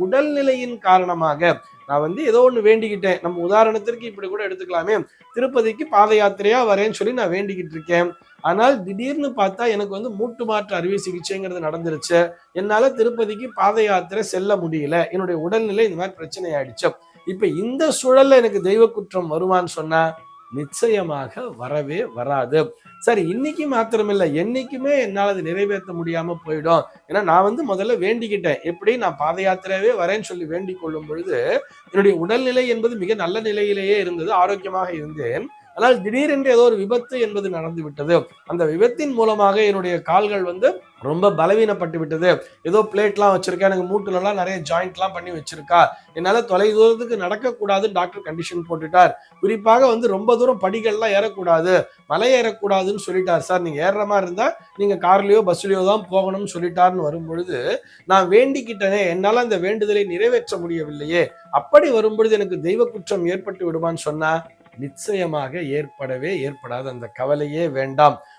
உடல்நிலையின் காரணமாக நான் ஏதோ ஒண்ணு வேண்டிக்கிட்டேன். நம்ம உதாரணத்திற்கு இப்படி கூட எடுத்துக்கலாமே, திருப்பதிக்கு பாத யாத்திரையா வரேன்னு சொல்லி நான் வேண்டிக்கிட்டு இருக்கேன். ஆனால் திடீர்னு பார்த்தா எனக்கு மூட்டு மாற்று அறுவை சிகிச்சைங்கிறது நடந்துருச்சு. என்னால திருப்பதிக்கு பாத யாத்திரை செல்ல முடியல. என்னுடைய உடல்நிலை இந்த மாதிரி பிரச்சனை ஆயிடுச்சு. இப்ப இந்த சூழல்ல எனக்கு தெய்வ குற்றம் வருமான்னு சொன்னா நிச்சயமாக வரவே வராது. சரி, இன்னைக்கு மாத்திரமில்லை, என்னைக்குமே என்னால் அது நிறைவேற்ற முடியாம போயிடும். ஏன்னா நான் முதல்ல வேண்டிக்கிட்டேன். எப்படி நான் பாத யாத்திரையாவே வரேன்னு சொல்லி வேண்டிக் கொள்ளும் பொழுது என்னுடைய உடல்நிலை என்பது மிக நல்ல நிலையிலேயே இருந்தது, ஆரோக்கியமாக இருந்தேன். ஆனால் திடீரென்று ஏதோ ஒரு விபத்து என்பது நடந்து விட்டது. அந்த விபத்தின் மூலமாக என்னுடைய கால்கள் ரொம்ப பலவீனப்பட்டு விட்டது. ஏதோ பிளேட்லாம் வச்சிருக்கேன், எனக்கு மூட்டுலலாம் நிறைய ஜாயிண்ட்லாம் பண்ணி வச்சிருக்கா, என்னால தொலை தூரத்துக்கு நடக்கக்கூடாதுன்னு டாக்டர் கண்டிஷன் போட்டுட்டார். குறிப்பாக ரொம்ப தூரம் படிகள்லாம் ஏறக்கூடாது, மலை ஏறக்கூடாதுன்னு சொல்லிட்டார். சார், நீங்க ஏறுற மாதிரி இருந்தா நீங்க கார்லயோ பஸ்லயோ தான் போகணும்னு சொல்லிட்டாருன்னு வரும்பொழுது நான் வேண்டிக்கிட்டனே, என்னால அந்த வேண்டுதலை நிறைவேற்ற முடியவில்லையே. அப்படி வரும்பொழுது எனக்கு தெய்வ குற்றம் ஏற்பட்டு விடுமான்னு சொன்னா நிச்சயமாக ஏற்படவே ஏற்படாது. அந்த கவலையே வேண்டாம்.